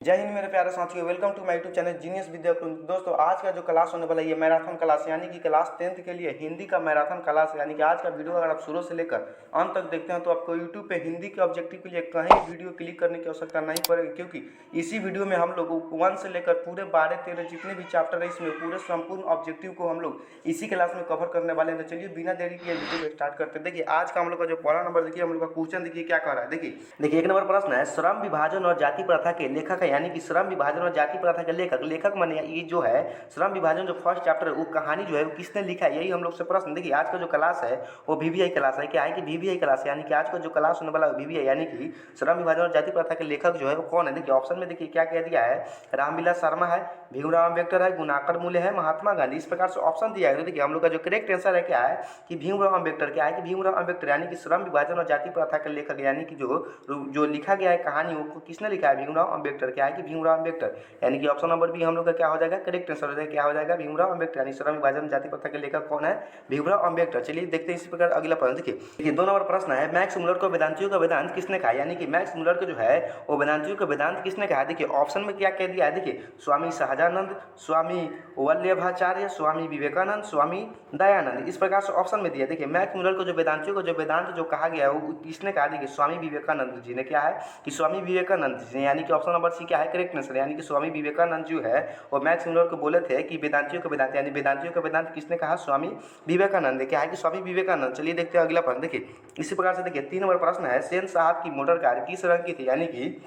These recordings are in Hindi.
जय हिंद मेरे प्यारे साथियों, welcome to my YouTube channel genius Vidya Kunj. दोस्तों, आज का जो क्लास होने वाला है ये मैराथन क्लास यानी कि क्लास 10th के लिए हिंदी का मैराथन क्लास यानी कि आज का वीडियो अगर आप शुरू से लेकर अंत तक देखते हैं तो आपको यूट्यूब पे हिंदी के ऑब्जेक्टिव के लिए कहीं वीडियो क्लिक करने की आवश्यकता नहीं पड़ेगी, क्योंकि इसी वीडियो में हम लोग 1 से लेकर पूरे 12-13 जितने भी चैप्टर है इसमें पूरे संपूर्ण ऑब्जेक्टिव को हम लोग इसी क्लास में कवर करने वाले हैं। तो चलिए बिना देरी किए वीडियो को स्टार्ट करते हैं। देखिए आज का हम लोग का जो पहला नंबर देखिए हम लोग का क्वेश्चन देखिए क्या कह रहा है। देखिए एक नंबर प्रश्न है, श्रम विभाजन और जाति प्रथा के लेखक है, यानी कि श्रम विभाजन और जाति प्रथा के लेखक माने ये जो है श्रम विभाजन जो फर्स्ट चैप्टर है वो कहानी जो है वो किसने लिखा है, यही हम लोग से प्रश्न। देखिए आज का जो क्लास है वो वीवीआई क्लास है। क्या है कि वीवीआई क्लास यानी कि आज का जो क्लास होने वाला है वीवीआई यानी कि श्रम विभाजन और जाति प्रथा के लेखक जो है वो कौन है। देखिए ऑप्शन में देखिए क्या कह दिया है, रामविलास शर्मा है, भीमराव अम्बेडकर है, गुणाकर मूल्य है, महात्मा गांधी। इस प्रकार से ऑप्शन दिया है। देखिए हम लोग का जो करेक्ट आंसर है क्या है कि भीमराव अम्बेडकर। क्या है कि भीमराव अम्बेडकर यानी कि श्रम विभाजन और जाति प्रथा के लेखक यानी कि जो लिखा गया है कहानी वो किसने लिखा है, भीमराव अम्बेडकर। क्या है कि भीमराव अम्बेडकर यानी कि ऑप्शन नंबर बी हम लोग का क्या हो जाएगा, करेक्ट आंसर हो जाएगा। क्या हो जाएगा, भीमराव अम्बेडकर यानी श्रम विभाजन जाति प्रथा के लेखक कौन है, भीमराव अम्बेडकर। चलिए देखते हैं इसी प्रकार अगला प्रश्न। देखिए 2 नंबर प्रश्न है, मैक्स मुलर को वेदांतियों का वेदांत किसने कहा, यानी कि मैक्स मुलर को जो है वो वेदांतियों का वेदांत किसने कहा। देखिए ऑप्शन में क्या कह दिया है, देखिए स्वामी सहजानंद, स्वामी वल्लभाचार्य, स्वामी विवेकानंद, स्वामी दयानंद। इस प्रकार से ऑप्शन में दिया। देखिए मैक्स मुलर को जो वेदांतियों को जो वेदांत जो कहा गया है वो किसने कहा, देखिए स्वामी विवेकानंद जी ने। क्या है कि स्वामी विवेकानंद जी ने, यानी कि ऑप्शन नंबर सी क्या है, करेक्ट आंसर। यानी कि स्वामी विवेकानंद जो है वो मैक्स मुलर को बोले थे कि वेदांतियों का वेदांत, यानी वेदांतियों का वेदांत किसने कहा, स्वामी विवेकानंद। क्या है कि स्वामी विवेकानंद। चलिए देखते हैं अगला प्रश्न। देखिए इसी प्रकार से देखिए 3 नंबर प्रश्न है, सेन साहब की मोटर कार किस रंग की थी, यानी कि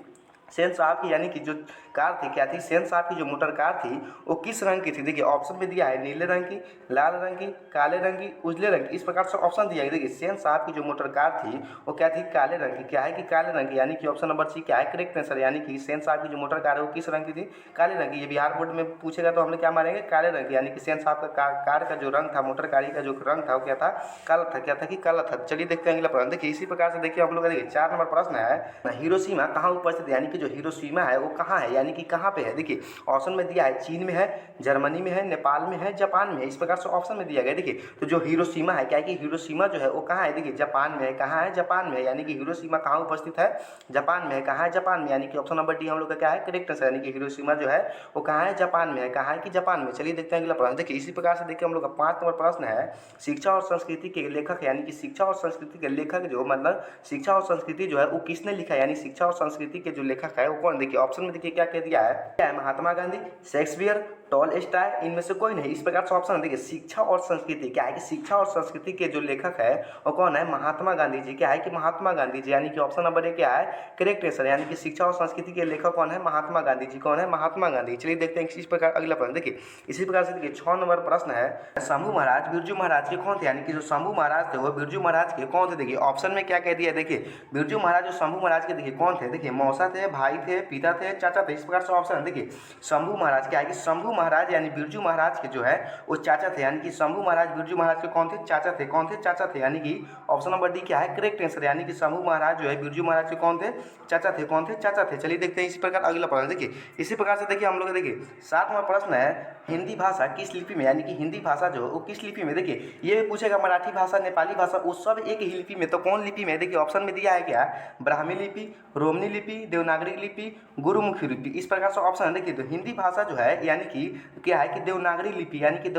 सेन साहब की यानी कि जो कार थी क्या थी, सेन साहब की जो मोटर कार थी वो किस रंग की थी। देखिए ऑप्शन में दिया है नीले रंग की, लाल रंग की, काले रंग की, उजले रंग की। इस प्रकार से ऑप्शन दिया है। देखिए सेन साहब की जो मोटर कार थी वो क्या थी, काले रंग की। क्या है कि काले रंग की, यानी कि ऑप्शन नंबर सी क्या है, करेक्ट आंसर। यानी कि सेन साहब की जो मोटर कार है वो किस रंग की थी, काले रंग की। ये बिहार बोर्ड में पूछेगा तो हम लोग क्या मारेंगे, काले रंग की। यानी कि सेन साहब का कार का जो रंग था, मोटर गाड़ी का जो रंग था वो क्या था, काला था। क्या था कि काला था। चलिए देखते हैं अगला प्रश्न। देखिए इसी प्रकार से देखिए हम लोग देखिए 4 नंबर प्रश्न है, हिरोशिमा कहाँ उपस्थित है, यानी कि जो हिरोशिमा है वो कहाँ है, यानी कि कहाँ पे है। देखिए ऑप्शन में दिया है चीन में है, जर्मनी में है, नेपाल में है, जापान में है। इस प्रकार से ऑप्शन में दिया गया। देखिए तो जो हिरोशिमा है क्या है कि हिरोशिमा जो है वो कहाँ है, देखिए जापान में है। कहाँ है, जापान में है। यानी कि हिरोशिमा कहाँ उपस्थित है, जापान में है। कहाँ है, जापान में। यानी कि ऑप्शन नंबर डी हम लोग का क्या है, करेक्ट आंसर। यानी कि हिरोशिमा जो है वो कहाँ है, जापान में है। कहाँ है कि जापान में। चलिए देखते हैं अगला प्रश्न। देखिए इसी प्रकार से देखिए हम लोग का 5 नंबर प्रश्न है, शिक्षा और संस्कृति के लेखक, यानी कि शिक्षा और संस्कृति के लेखक जो मतलब शिक्षा और संस्कृति जो है वो किसने लिखा है, यानी शिक्षा और संस्कृति के जो लेखक है वो कौन। देखिए ऑप्शन में देखिए क्या कह दिया है, क्या है, महात्मा गांधी, शेक्सपियर, टॉलस्टॉय, इनमें से कोई नहीं। इस प्रकार से ऑप्शन देखिए शिक्षा और संस्कृति। क्या है कि शिक्षा और संस्कृति के जो लेखक है वो कौन है, महात्मा गांधी जी। क्या है कि महात्मा गांधी जी। यानी कि ऑप्शन नंबर ए क्या है, करेक्ट आंसर। यानी कि शिक्षा और संस्कृति के लेखक कौन है, महात्मा गांधी जी। कौन है, महात्मा गांधी। चलिए देखते हैं इसी प्रकार अगला प्रश्न। देखिए इसी प्रकार से देखिए 6 नंबर प्रश्न है, शंभू महाराज बिरजू महाराज के कौन थे, यानी कि जो शंभू महाराज थे वो बिरजू महाराज के कौन थे। देखिए ऑप्शन में क्या कह दिया, देखिए बिरजू महाराज जो शंभू महाराज के देखिए कौन थे, देखिए मौसा थे, भाई थे, पिता थे, चाचा थे। इस प्रकार से ऑप्शन देखिए शंभू महाराज। क्या है कि शंभू महाराज यानी बिरजू महाराज के जो है वो चाचा थे। यानी कि शंभू महाराज बिरजू महाराज के कौन थे, चाचा थे। कौन थे, चाचा थे। यानी कि ऑप्शन नंबर डी क्या है, करेक्ट आंसर। यानी कि शंभू महाराज जो है बिरजू महाराज के कौन थे, चाचा थे। कौन थे, चाचा थे। चलिए देखते हैं इसी प्रकार अगला प्रश्न। देखिए इसी प्रकार से देखिए हम लोग देखिए 7 नंबर प्रश्न है, हिंदी भाषा किस लिपि में, यानी कि हिंदी भाषा जो है वो किस लिपि में। देखिए ये भी पूछेगा मराठी भाषा, नेपाली भाषा, वो सब एक ही लिपि में, तो कौन लिपि में। देखिए ऑप्शन में दिया है क्या, ब्राह्मी लिपि, रोमनी लिपि, देवनागरी लिपि, गुरुमुखी लिपि। इस प्रकार से ऑप्शन है। देखिए तो हिंदी भाषा जो है यानी कि क्या है कि देवनागरी लिपि, यानी कि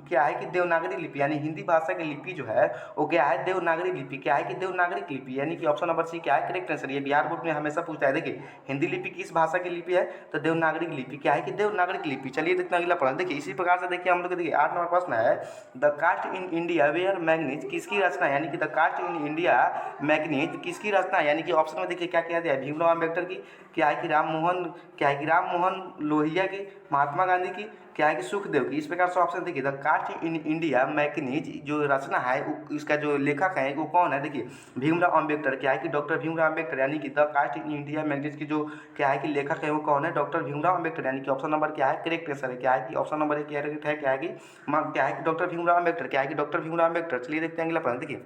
क्या है कि देवनागरी लिपि, यानी हिंदी भाषा की लिपि जो है वो क्या है, देवनागरी लिपि। क्या है कि देवनागरी लिपि। यानी कि ऑप्शन नंबर सी क्या है, करेक्ट आंसर। ये बिहार बोर्ड में हमेशा पूछता है। देखिए हिंदी लिपि किस भाषा की लिपि है, तो देवनागरी लिपि। क्या है कि देवनागरी लिपि। चलिए देखते हैं अगला प्रश्न। देखिए इसी प्रकार से देखिए हम लोग देखिए 8 नंबर प्रश्न है, the caste in India where मैग्नीज किसकी रचना, यानी कि द कास्ट इन इंडिया मैग्नीज किसकी रचना। यानी कि ऑप्शन में देखिए क्या कह दिया है, भीमराव अम्बेडकर की, क्या है कि राम मोहन लोहिया की, महात्मा गांधी की, क्या है कि सुखदेव की। इस प्रकार से ऑप्शन देखिए द कास्ट इन इंडिया मैग्नीज जो रचना है इसका जो लेखक है वो कौन है, देखिए भीमराव अम्बेडकर। क्या है कि डॉक्टर भीमराव अम्बेडकर। यानी कि द कास्ट इन इंडिया मैग्नीज की जो क्या है कि लेखक है वो कौन है, डॉक्टर भीमराव अम्बेडकर। यानी कि ऑप्शन नंबर क्या है, करेक्ट आंसर है। क्या है कि ऑप्शन नंबर एक करेक्ट है। क्या है कि डॉक्टर भीमराव अम्बेडकर। क्या है कि डॉक्टर भीमराव अम्बेडकर। चलिए देखते हैं अगला प्रश्न। देखिए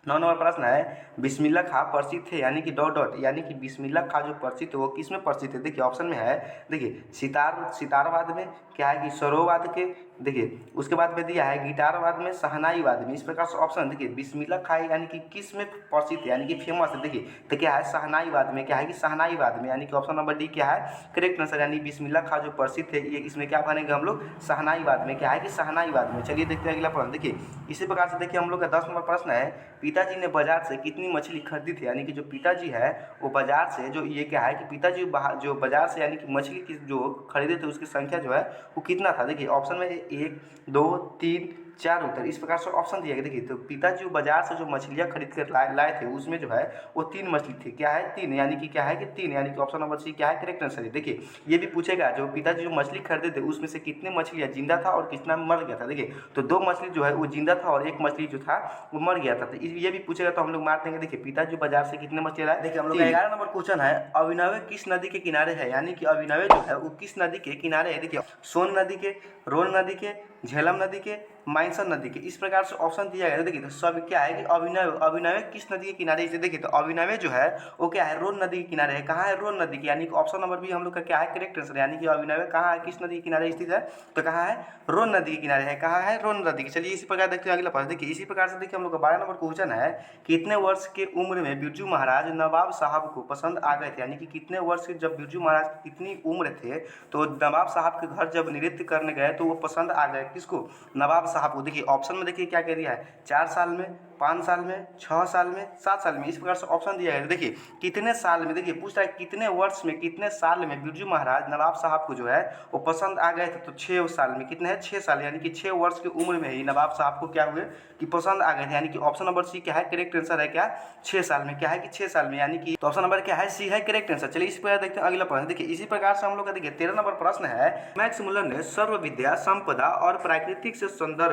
9 नंबर प्रश्न है बिस्मिल्लाह खां प्रसिद्ध थे यानी कि डॉट डॉट यानी कि बिस्मिल्लाह खां जो प्रसिद्ध है वो किस में प्रसिद्ध है। देखिए ऑप्शन में है, देखिए सितारवाद में, क्या है कि सरोवाद के, देखिए उसके बाद में दिया है गिटारवाद में, शहनाईवाद में। इस प्रकार से ऑप्शन देखिए बिस्मिल्लाह खां यानी कि किस में प्रसिद्ध है यानी कि फेमस है। देखिए तो क्या है शहनाईवाद में, क्या है कि शहनाईवाद में, यानी कि ऑप्शन नंबर डी क्या है करेक्ट आंसर। यानी बिस्मिल्लाह खां जो प्रसिद्ध है ये इसमें क्या बनेंगे हम लोग शहनाईवाद में, क्या है कि शहनाईवाद में। चलिए देखते हैं अगला प्रश्न। देखिए इसी प्रकार से देखिए हम लोग का 10 नंबर प्रश्न है पिताजी ने बाजार से कितनी मछली खरीदी थी। यानी कि जो पिताजी है वो बाजार से जो ये क्या है कि पिताजी जो बाजार से यानी कि मछली की जो खरीदे थे उसकी संख्या जो है वो कितना था। देखिए ऑप्शन में 1 2 3 4 उत्तर इस प्रकार से ऑप्शन दिया गया। देखिए तो पिताजी बाजार से जो मछलियाँ खरीद कर लाए थे उसमें जो है वो 3 मछली थी, क्या है 3, यानी कि क्या है कि 3, यानी कि ऑप्शन नंबर सी क्या है करेक्ट आंसर है। देखिए ये भी पूछेगा जो पिताजी जो मछली खरीदे थे उसमें से कितने मछलियाँ जिंदा था और कितना मर गया था। देखिए तो 2 मछली जो है वो जिंदा था और 1 मछली जो था वो मर गया था। तो ये भी पूछेगा तो हम लोग मार देंगे। देखिए पिताजी बाजार से कितने मछली लाए। देखिए हम लोग 11 नंबर क्वेश्चन है अभिनव किस नदी के किनारे है। यानी कि अभिनव जो है वो किस नदी के किनारे है। देखिए सोन नदी के, रोन नदी के, झेलम नदी के, माइंसन नदी के, इस प्रकार से ऑप्शन दिया गया। देखिए तो सब क्या है कि अभिनव किस नदी के किनारे से। देखिए तो अभिनव जो है वो क्या है रोन नदी के किनारे है। कहाँ है रोन नदी के, यानी कि ऑप्शन नंबर बी हम लोग का क्या है करेक्ट आंसर। यानी कि अभिनव कहाँ है किस नदी के किनारे स्थित है, तो कहाँ है रोन नदी के किनारे है। कहाँ है रोन नदी के। चलिए इसी प्रकार देखते हैं अगला प्रश्न। देखिए इसी प्रकार से देखिए हम लोग का 12 नंबर क्वेश्चन है कितने वर्ष के उम्र में बिरजू महाराज नवाब साहब को पसंद आ गए थे। यानी कि कितने वर्ष के जब बिरजू महाराज की कितनी उम्र थे तो नवाब साहब के घर जब नृत्य करने गए तो वो पसंद आ गए किसको, नवाब साहब को। देखिए ऑप्शन में देखिए क्या कह दिया है 4 साल में, 5 साल में, 6 साल में, 7 साल में, इस प्रकार से ऑप्शन दिया है। देखिए कितने साल में, देखिए पूछ रहा है कितने वर्ष में कितने साल में बिरजू महाराज नवाब साहब को जो है वो पसंद आ गए थे। तो 6 साल में, कितने हैं 6 साल, यानी कि 6 वर्ष की उम्र में ही नवाब साहब को क्या हुए कि पसंद आ गए थे। यानी कि ऑप्शन नंबर सी क्या है करेक्ट आंसर है, क्या 6 साल में, क्या है कि 6 साल में, यानी कि तो ऑप्शन नंबर क्या है सी है करेक्ट आंसर। चलिए इस प्रकार देखते हैं अगला प्रश्न। देखिए इसी प्रकार से हम लोग का देखिए 13 नंबर प्रश्न है मैक्स मुलर ने सर्व विद्या संपदा और प्राकृतिक से संदर्भ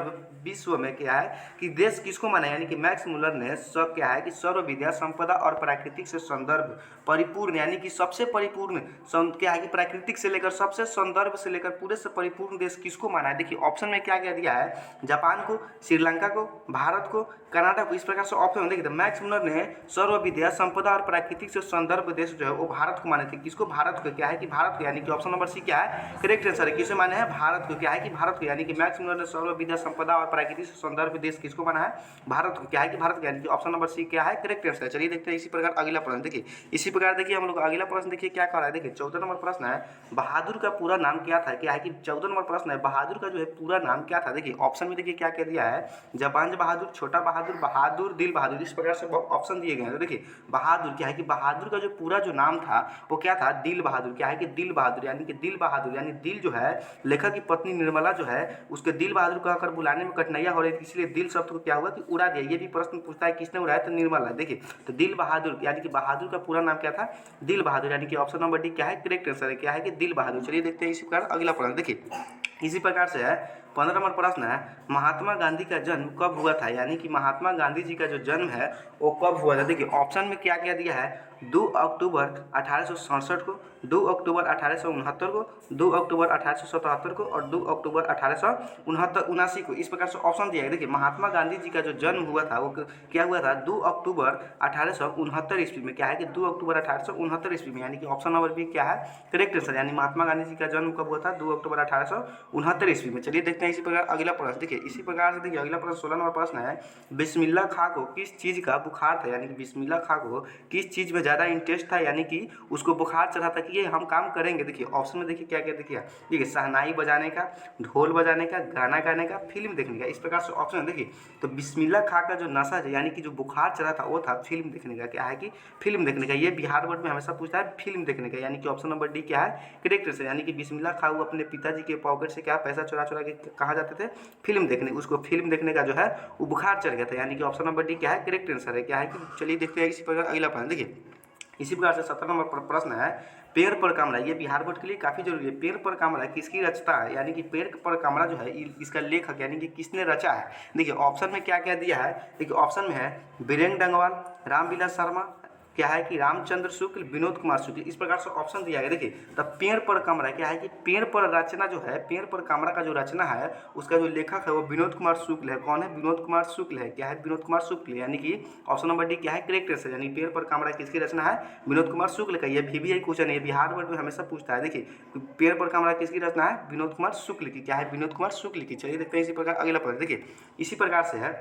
विश्व में क्या है कि देश किसको माना। यानी कि मैक्स मुलर ने सब क्या है कि सर्व विद्या संपदा और प्राकृतिक से संदर्भ परिपूर्ण, यानी कि सबसे परिपूर्ण क्या है कि प्राकृतिक से लेकर सबसे संदर्भ से लेकर पूरे से परिपूर्ण देश किसको माना है। देखिए ऑप्शन में क्या क्या दिया है जापान को, श्रीलंका को, भारत को, कनाडा को, इस प्रकार से ऑप्शन। देखिए मैक्स मुलर ने सर्व विद्या संपदा और प्राकृतिक से संदर्भ देश जो है वो भारत को माने थे। किसको, भारत को, क्या है कि भारत को, यानी कि ऑप्शन नंबर सी क्या है करेक्ट आंसर है। किसे माने हैं भारत को, क्या है कि भारत को, यानी कि मैक्स मुलर ने सर्व विद्या संपदा और प्राकृतिक से संदर्भ देश किसको माना है भारत को, क्या है कि भारत को, यानी कि ऑप्शन नंबर सी क्या है करेक्ट आंसर। चलिए देखते हैं इसी प्रकार अगला प्रश्न। देखिए इसी प्रकार देखिए हम लोग अगला प्रश्न देखिए क्या कर रहा है। देखिए 14 नंबर प्रश्न है बहादुर का पूरा नाम क्या था। क्या है कि 14 नंबर प्रश्न है बहादुर का जो है पूरा नाम क्या था। देखिए ऑप्शन में देखिए क्या कह दिया है जापान बहादुर, छोटा बहादुर, बहादुर, दिल बहादुर, इस प्रकार से ऑप्शन दिए गए हैं। तो देखिए बहादुर क्या है कि बहादुर का जो पूरा जो नाम था वो क्या था दिल बहादुर, क्या है कि दिल बहादुर, यानी कि दिल बहादुर, यानी दिल जो है लेखक की पत्नी निर्मला जो है उसके दिल बहादुर कहकर बुलाने में कठिनाइयां हो रही थी, इसलिए दिल शब्द को क्या हुआ कि उड़ा दिया। ये भी प्रश्न पूछता है किसने उड़ाया, तो निर्मला। देखिए तो दिल बहादुर यानी कि बहादुर का पूरा नाम क्या था दिल बहादुर, यानी कि ऑप्शन नंबर डी क्या है करेक्ट आंसर है, क्या है कि दिल बहादुर। चलिए देखते हैं इसी प्रकार अगला प्रश्न। देखिए इसी प्रकार से है 15 नंबर प्रश्न है महात्मा गांधी का जन्म कब हुआ था। यानी कि महात्मा गांधी जी का जो जन्म है वो कब हुआ था। देखिए ऑप्शन में क्या क्या दिया है 2 अक्टूबर 1867 को, 2 अक्टूबर 1869 को, 2 अक्टूबर 1877 को और 2 अक्टूबर 1879 को, इस प्रकार से ऑप्शन दिया है। देखिए महात्मा गांधी जी का जो जन्म हुआ था वो क्या हुआ था 2 अक्टूबर 1869 ईस्वी में, क्या है कि 2 अक्टूबर 1869 ईस्वी में, यानी कि ऑप्शन नंबर बी क्या है करेक्ट आंसर, यानी महात्मा गांधी जी का जन्म कब हुआ था 2 अक्टूबर 1869 ईस्वी में। चलिए देखते हैं इसी प्रकार अगला प्रश्न। देखिए इसी प्रकार से देखिए अगला प्रश्न 16 नंबर प्रश्न है बिस्मिल्लाह खां को किस चीज़ का बुखार था। यानी कि बिस्मिल्लाह खां को किस चीज़ में ज़्यादा इंटरेस्ट था, यानी कि उसको बुखार चढ़ा था कि ये हम काम करेंगे। देखिए ऑप्शन में देखिए क्या क्या देखिए देखिए शहनाई बजाने का, ढोल बजाने का, गाना गाने का, फिल्म देखने का, इस प्रकार से ऑप्शन देखिए। तो बिस्मिल्लाह खां का जो नशा है यानी कि जो बुखार चढ़ा था वो था फिल्म देखने का, क्या है कि फिल्म देखने का। ये बिहार बोर्ड में हमेशा पूछता है फिल्म देखने का, यानी कि ऑप्शन नंबर डी क्या है करेक्ट आंसर, यानी कि बिस्मिल्लाह खां वो अपने पिताजी के पॉकेट से क्या पैसा चुरा चुरा के कहाँ जाते थे फिल्म देखने, उसको फिल्म देखने का जो है वो बुखार चढ़ गया था, यानी कि ऑप्शन नंबर डी क्या है करेक्ट आंसर है, क्या है कि चलिए देखते हैं इसी प्रकार अगला प्रश्न। देखिए इसी प्रकार से 17 नंबर प्रश्न है पेड़ पर कामरा, ये बिहार बोर्ड के लिए काफ़ी जरूरी है। पेड़ पर कामरा किसकी रचता है, यानी कि पेड़ पर कामरा जो है इसका लेखक यानी कि किसने रचा है। देखिए ऑप्शन में क्या क्या दिया है। देखिए ऑप्शन में है बीरेन डंगवाल, रामविलास शर्मा, क्या है कि रामचंद्र शुक्ल, विनोद कुमार शुक्ल, इस प्रकार से ऑप्शन दिया गया। देखिए तब पेड़ पर कमरा क्या है कि पेड़ पर रचना जो है, पेड़ पर कमरा का जो रचना है उसका जो लेखक है वो विनोद कुमार शुक्ल है। कौन है? विनोद कुमार शुक्ल है। क्या है? विनोद कुमार शुक्ल, यानी कि ऑप्शन नंबर डी क्या है करेक्ट है, यानी पेड़ पर कमरा किसकी रचना है? विनोद कुमार शुक्ल का। ये VBI क्वेश्चन है, बिहार बोर्ड में हमेशा पूछता है। देखिए पेड़ पर कमरा किसकी रचना है? विनोद कुमार शुक्ल की। क्या है? विनोद कुमार शुक्ल की। चलिए देखते हैं इसी प्रकार अगला प्रश्न। देखिए इसी प्रकार से है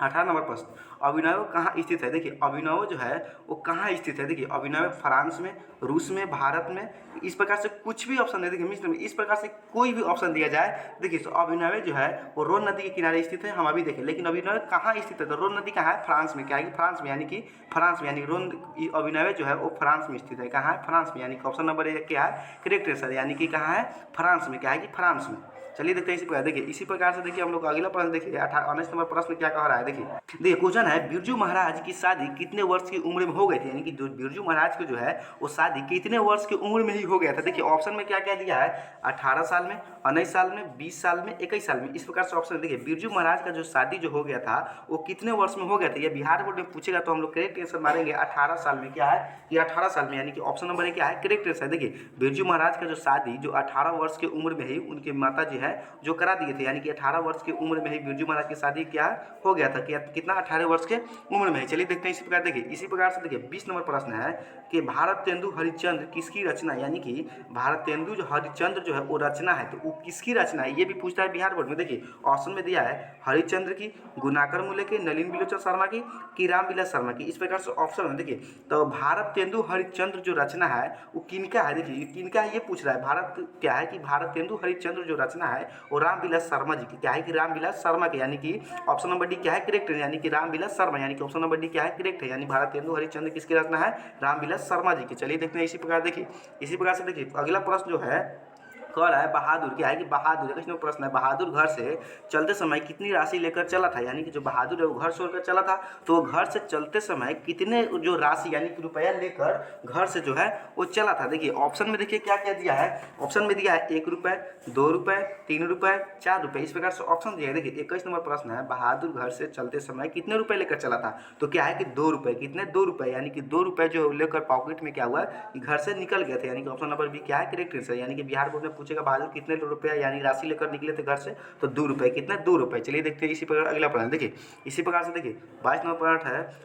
18 नंबर प्रश्न, अभिनव कहाँ स्थित है? देखिए अभिनव जो है वो कहाँ स्थित है? देखिए अभिनव फ्रांस में, रूस में, भारत में, इस प्रकार से कुछ भी ऑप्शन दे। देखिए मिस्र में, इस प्रकार से कोई भी ऑप्शन दिया जाए। देखिए तो अभिनव जो है वो रोन नदी के किनारे स्थित है, हम अभी देखें। लेकिन अभिनव कहाँ स्थित है? तो रोन नदी कहाँ है? फ्रांस में। क्या है कि फ्रांस में, यानी कि फ्रांस में, यानी रोन अभिनव जो है वो फ्रांस में स्थित है। कहाँ है? फ्रांस में, यानी कि ऑप्शन नंबर ए क्या है करेक्ट है सर, यानी कि कहाँ है? फ्रांस में। क्या है कि फ्रांस में। चलिए देखते हैं इसी प्रकार। देखिए इसी प्रकार से देखिए हम लोग अगला प्रश्न देखिए 19 नंबर प्रश्न क्या कह रहा है। देखिए क्वेश्चन है बिरजू महाराज की शादी कितने वर्ष की उम्र में हो गई थी? यानी कि जो बिरजू महाराज को जो है वो शादी कितने वर्ष की उम्र में ही हो गया था? देखिए ऑप्शन में क्या क्या दिया है? 18 साल में, 19 साल में, 20 साल में, 21 साल में, इस प्रकार से ऑप्शन। देखिए बिरजू महाराज का जो शादी जो हो गया था वो कितने वर्ष में हो गया था? ये बिहार बोर्ड में पूछेगा तो हम लोग करेक्ट आंसर मारेंगे 18 साल में। क्या है? ये 18 साल में, यानी कि ऑप्शन नंबर क्या है करेक्ट आंसर। देखिए बिरजू महाराज का जो शादी जो 18 वर्ष की उम्र में ही उनके माता जी है जो करा दिए थे, यानी कि 18 वर्ष की उम्र में ही बिरजू महाराज की शादी क्या हो गया था? क्या कितना? 18 वर्ष के उम्र में। चलिए देखते हैं इसी प्रकार। देखिए इसी प्रकार से देखिए 20 नंबर प्रश्न है कि भारत तेंदु हरिश्चंद्र किसकी रचना, यानी कि भारत तेंदु जो हरिश्चंद्र जो है वो रचना है, तो वो किसकी रचना है? ये भी पूछता है बिहार बोर्ड में। देखिए ऑप्शन में दिया है हरिश्चंद्र की, गुणाकर मूले की, नलिन बिलोचन शर्मा की रामविलास शर्मा की, इस प्रकार से ऑप्शन है। देखिए तो भारत तेंदु हरिश्चंद्र जो रचना है वो किनका है? देखिए किनका है ये पूछ रहा है। भारत क्या है कि भारत तेंदु हरिश्चंद्र जो रचना है वो रामविलास शर्मा जी की। क्या है कि रामविलास शर्मा के, यानी कि ऑप्शन नंबर डी क्या है करेक्ट है, यानी कि रामविलास शर्मा, यानी कि ऑप्शन नंबर डी क्या है करेक्ट है, यानी भारत तेंदु हरिश्चंद्र किसकी रचना है? रामविलास शर्मा जी की। चलिए देखते हैं इसी प्रकार। देखिए इसी प्रकार से देखिए अगला प्रश्न जो है कह रहा है बहादुर। क्या है कि बहादुर एक प्रश्न है, बहादुर घर से चलते समय कितनी राशि लेकर चला था? यानी कि जो बहादुर है वो घर छोड़कर चला था, तो वो घर से चलते समय कितने जो राशि यानी कि रुपया लेकर घर से जो है वो चला था? देखिए ऑप्शन में देखिए क्या क्या दिया है। ऑप्शन में दिया है 1 रुपये, 2 रुपये, 3 रुपये, 4 रुपये, इस प्रकार से ऑप्शन दिया है। देखिए 21 नंबर प्रश्न है बहादुर घर से चलते समय कितने रुपए लेकर चला था? तो क्या है कि 2 रुपये। कितने? 2 रुपये, यानी कि 2 रुपये जो लेकर पॉकेट में क्या हुआ कि घर से निकल गए थे, यानी कि ऑप्शन नंबर बी क्या है करेक्ट आंसर। यानी कि बिहार बोर्ड में पूछेगा बहादुर कितने रुपये यानी राशि लेकर निकले थे घर से, तो 2 रुपये। कितने? 2 रुपये। चलिए देखते हैं इसी प्रकार अगला प्रश्न। देखिए इसी प्रकार से देखिए 22 नंबर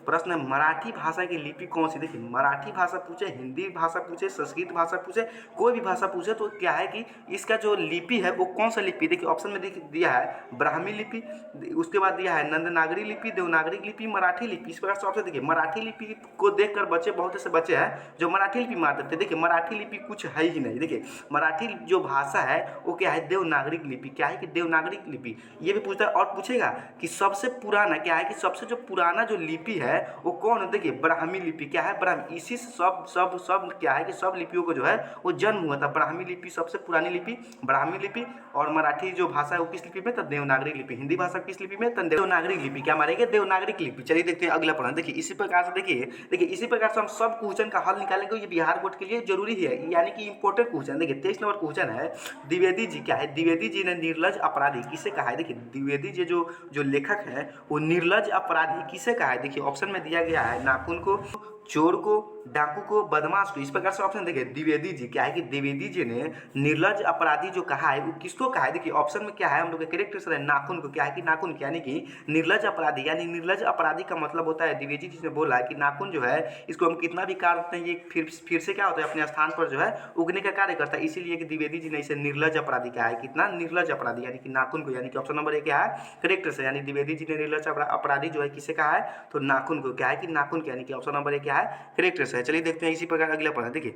प्रश्न है मराठी भाषा की लिपि कौन सी? देखिए मराठी भाषा पूछे, हिंदी भाषा पूछे, संस्कृत भाषा पूछे, कोई भी भाषा पूछे तो क्या है कि इसका जो लिपि है वो कौन सा लिपि? देखिए ऑप्शन में दिया है ब्राह्मी लिपि, उसके बाद दिया है नंदनागरी लिपि, देवनागरी लिपि, मराठी लिपि, इस प्रकार से ऑप्शन। देखिए मराठी लिपि को देखकर बच्चे बहुत से बच्चे हैं जो मराठी लिपि मार देते हैं। देखिए मराठी लिपि कुछ है ही नहीं। देखिए मराठी जो भाषा है वो क्या है? देवनागरिक लिपि। क्या है कि देवनागरिक लिपि। ये भी पूछता है और पूछेगा कि सबसे पुराना क्या है कि सबसे जो पुराना जो लिपि है वो कौन है? देखिए ब्राह्मी लिपि। क्या है? ब्राह्मी। इसी से सब क्या है कि सब लिपियों को जो है वो जन्म हुआ था। ब्राह्मी लिपि सबसे पुरानी लिपि ब्राह्मी लिपि, और मराठी जो भाषा है वो किस लिपि में? तो देवनागरी लिपि। हिंदी भाषा किस लिपि में? तो देवनागरी लिपि। क्या मारेंगे? देवनागरिक लिपि। चलिए देखते हैं अगला प्रश्न। देखिए इसी प्रकार से देखिए इसी प्रकार से हम सब क्वेश्चन का हल निकालेंगे। ये बिहार बोर्ड के लिए जरूरी है, यानी कि इंपॉर्टेंट क्वेश्चन। देखिए 23 नंबर क्वेश्चन है द्विवेदी जी। क्या है? द्विवेदी जी ने निर्लज अपराधी किसे कहा है? देखिए द्विवेदी जी जो लेखक है वो निर्लज अपराधी किसे कहा है? देखिए ऑप्शन में दिया गया है नाखून को, चोर को, डाकू को, बदमाश को, इस प्रकार से ऑप्शन। देखिए द्विवेदी जी। क्या है कि द्विवेदी जी ने निर्लज अपराधी जो कहा है वो किसको कहा है? देखिए ऑप्शन में क्या है हम लोग का करेक्ट आंसर है नाखून को। क्या है कि नाखून, यानी कि निर्लज अपराधी, यानी निर्लज अपराधी का मतलब होता है द्विवेदी जी ने बोला है कि नाखून जो है इसको हम कितना भी काटते हैं ये फिर से क्या होता है अपने स्थान पर जो है उगने का कार्य करता है, इसीलिए कि द्विवेदी जी ने इसे निर्लज अपराधी कहा है। कितना? निर्लज अपराधी, यानी कि नाखून को, यानी कि ऑप्शन नंबर 1 क्या है करेक्ट आंसर। यानी द्विवेदी जी ने निर्लज अपराधी जो है किसे कहा है? तो नाखून को। क्या है कि नाखून को, यानी कि ऑप्शन नंबर 1 क्या है करेक्ट आंसर है। चलिए देखते हैं इसी प्रकार अगला प्रश्न। देखिए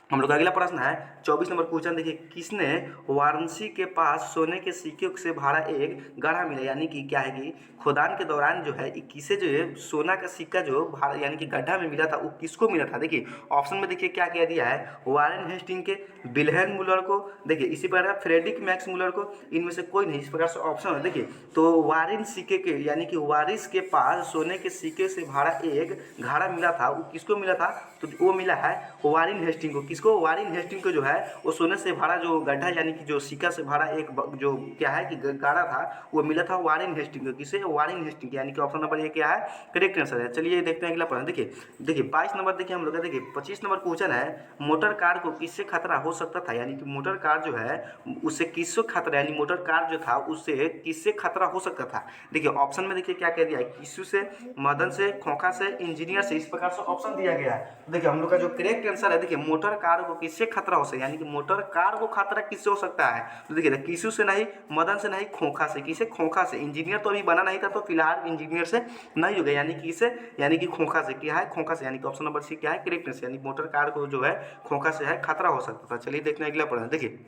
हम लोग का अगला प्रश्न है 24 नंबर क्वेश्चन। देखिए किसने वाराणसी के पास सोने के सिक्के से भरा एक गढ़ा मिला? यानी कि क्या है कि खोदान के दौरान जो है किसे जो है सोना का सिक्का जो यानी कि गड्ढा में मिला था वो किसको मिला था? देखिए ऑप्शन में देखिए क्या क्या दिया है वारेन हेस्टिंग के, विल्हेल्म मुलर को, देखिए इसी प्रकार फ्रेडरिक मैक्स मुलर को, इनमें से कोई नहीं, इस प्रकार से ऑप्शन है। देखिए तो वारेन सिक्के के यानी कि वारिस के पास सोने के सिक्के से भरा एक घड़ा मिला था, वो किसको मिला था? तो वो मिला है वारेन हेस्टिंग को। किसको किसको, वारेन हेस्टिंग को जो है वो सोने से भरा जो गड्ढा यानी कि जो सिक्का से भरा एक जो क्या है कि गाड़ा था वो मिला था वारेन हेस्टिंग को। किसे, वारेन हेस्टिंग, यानी कि ऑप्शन नंबर ये क्या है करेक्ट आंसर है। चलिए देखते हैं अगला प्रश्न। देखिए 22 नंबर देखिए हम लोग का, देखिए 25 नंबर क्वेश्चन है, मोटर कार को किससे खतरा हो सकता था, यानी कि मोटर कार जो है उससे किससे खतरा, यानी मोटर कार जो था उससे किससे खतरा हो सकता था। देखिए ऑप्शन में देखिए क्या कह दिया है, किसु से, मदन से, खोखा से, इंजीनियर से, इस प्रकार से ऑप्शन दिया गया है। तो देखिए हम लोग का जो करेक्ट आंसर है, देखिए मोटर कार को किससे खतरा हो सकता है, यानी कि मोटर कार को खतरा किससे हो सकता है। तो देखिए किसु से नहीं, मदन से नहीं, खोखा से। किसे, खोखा से। इंजीनियर तो अभी बना नहीं था तो फिलहाल इंजीनियर से नहीं हो गया, यानी कि इसे, यानी कि खोखा से। क्या है, खोखा से, यानी कि ऑप्शन नंबर सी क्या है करेक्ट आंसर, यानी मोटर कार को जो है खोखा से है खतरा हो सकता था। चलिए देखते हैं अगला प्रश्न। देखिए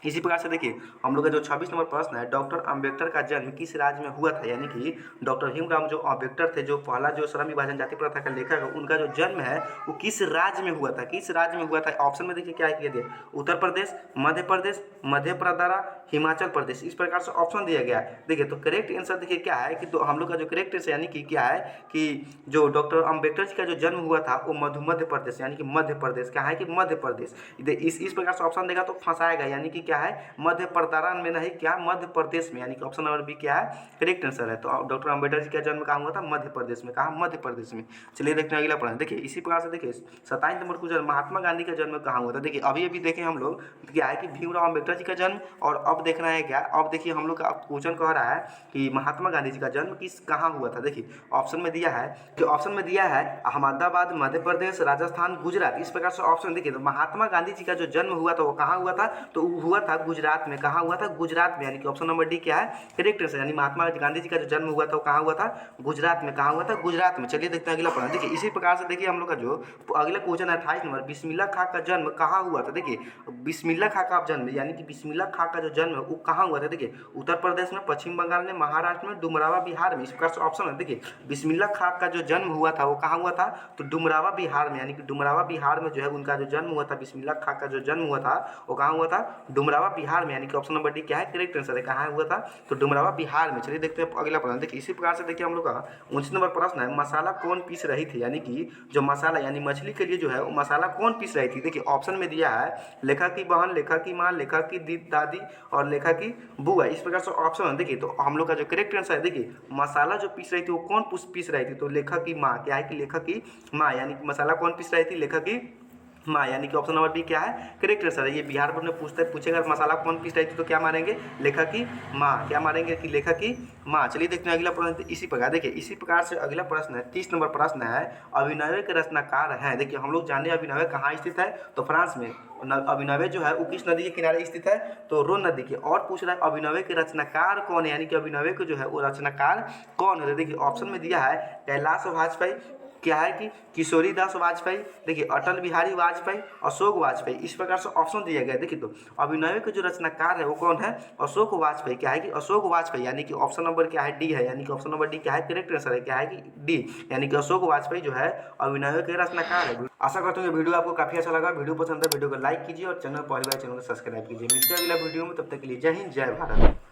इसी प्रकार से देखिए हम लोग का जो 26 नंबर प्रश्न है, डॉक्टर अंबेडकर का जन्म किस राज्य में हुआ था, यानी कि डॉक्टर भीमराव जो अंबेडकर थे, जो पहला जो श्रम विभाजन जाति प्रथा का लेखक है, उनका जो जन्म है वो किस राज्य में हुआ था, किस राज्य में हुआ था। ऑप्शन में देखिए क्या किया दिया, उत्तर प्रदेश, मध्य प्रदेश, मध्य प्रदेश, हिमाचल प्रदेश, इस प्रकार से ऑप्शन दिया गया है। देखिए तो करेक्ट आंसर देखिए क्या है कि, तो हम लोग का जो करेक्ट आंसर यानी कि क्या है कि जो डॉक्टर अंबेडकर जी का जो जन्म हुआ था वो मध्य प्रदेश, यानी कि मध्य प्रदेश। क्या है कि मध्य प्रदेश। इस प्रकार से ऑप्शन देगा तो फंसाएगा, यानी कि क्या है मध्य प्रदान में नहीं, क्या मध्य प्रदेश में, यानी कि ऑप्शन नंबर बी क्या है करेक्ट आंसर है। तो डॉक्टर अंबेडकर जी का जन्म कहाँ हुआ था, मध्य प्रदेश में। कहा, मध्य प्रदेश में। चलिए देखते हैं अगला प्रश्न। देखिए इसी प्रकार से देखिए 27 नंबर क्वेश्चन, महात्मा गांधी का जन्म कहाँ हुआ था। देखिए अभी अभी देखें हम लोग क्या है कि भीमराव अंबेडकर जी का जन्म, और अब देखना है क्या, अब देखिए हम लोग का क्वेश्चन कह रहा है कि महात्मा गांधी जी का जन्म किस कहाँ हुआ था। देखिए ऑप्शन में दिया है, जो ऑप्शन में दिया है अहमदाबाद, मध्य प्रदेश, राजस्थान, गुजरात, इस प्रकार से ऑप्शन। देखिए तो महात्मा गांधी जी का जो जन्म हुआ था वो कहाँ हुआ था, तो हुआ था गुजरात में। कहाँ हुआ था, गुजरात में, यानी कि ऑप्शन नंबर डी क्या है करेक्ट आंसर, यानी महात्मा गांधी जी का जो जन्म हुआ था वो कहाँ हुआ था, गुजरात में। कहाँ हुआ था, गुजरात में। चलिए देखते हैं अगला प्रश्न। देखिए इसी प्रकार से देखिए हम लोग का जो अगला क्वेश्चन है 28 नंबर, बिस्मिल्लाह खां का जन्म कहाँ हुआ था। देखिए बिस्मिल्लाह खां का जन्म, यानी कि बिस्मिल्लाह खां का जो जन्म है वो कहाँ हुआ था। देखिए उत्तर प्रदेश में, पश्चिम बंगाल में, महाराष्ट्र में, डुमरावा बिहार में, इस प्रकार से ऑप्शन है। देखिए बिस्मिल्लाह खां का जो जन्म हुआ था वो कहाँ हुआ था, तो डुमरावा बिहार में, यानी कि डुमरावा बिहार में जो है उनका जो जन्म हुआ था, बिस्मिल्लाह खां का जो जन्म हुआ था वो कहाँ हुआ था, डुमरावा बिहार में, यानी कि ऑप्शन नंबर डी क्या है करेक्ट आंसर है। कहाँ हुआ था, तो डुमरावा बिहार में। चलिए देखते हैं अगला प्रश्न। देखिए इसी प्रकार से देखिए हम लोग का 29 नंबर प्रश्न है, मसाला कौन पीस रही थी, यानी कि जो मसाला यानी मछली के लिए जो है वो मसाला कौन पीस रही थी। देखिए ऑप्शन में दिया है लेखक की बहन, लेखक की माँ, लेखक की दादी और लेखक की बुआ, इस प्रकार से ऑप्शन है। देखिए तो हम लोग का जो करेक्ट आंसर है, देखिए मसाला जो पीस रही थी वो कौन पीस रही थी, तो लेखक की माँ। क्या है कि लेखक की माँ, यानी कि मसाला कौन पीस रही थी, लेखक की माँ, यानी कि ऑप्शन नंबर बी क्या है करेक्ट आंसर है। ये बिहार बोर्ड में पूछेगा मसाला कौन पीस रही थी तो क्या मारेंगे, लेखक की माँ। क्या मारेंगे कि लेखक की माँ। चलिए देखते हैं अगला प्रश्न। इसी प्रकार देखिए इसी प्रकार से अगला प्रश्न है 30 नंबर प्रश्न है, अभिनव के रचनाकार हैं। देखिए हम लोग जाने अभिनव कहाँ स्थित है, तो फ्रांस में। अभिनव जो है वो किस नदी के किनारे स्थित है, तो रोन नदी के। और पूछ रहा है अभिनव के रचनाकार कौन है, यानी कि अभिनव के जो है वो रचनाकार कौन है। देखिए ऑप्शन में दिया है कैलाश वाजपेयी, क्या है कि किशोरी दास वाजपेयी, देखिए अटल बिहारी वाजपेयी, अशोक वाजपेयी, इस प्रकार से ऑप्शन दिया गया है। देखिए तो अभिनव के जो रचनाकार है वो कौन है, अशोक वाजपेयी। क्या है कि अशोक वाजपेयी, यानी कि ऑप्शन नंबर क्या है डी है, यानी कि ऑप्शन नंबर डी क्या है करेक्ट आंसर है। क्या है कि डी, यानी कि अशोक वाजपेयी जो है अभिनव के रचनाकार है। आशा करता हूँ वीडियो आपको काफी अच्छा लगा। वीडियो पसंद है वीडियो को लाइक कीजिए और चैनल पहली बार चैनल को सब्सक्राइब कीजिए। मिलते हैं अगला वीडियो में, तब तक के लिए जय हिंद, जय भारत।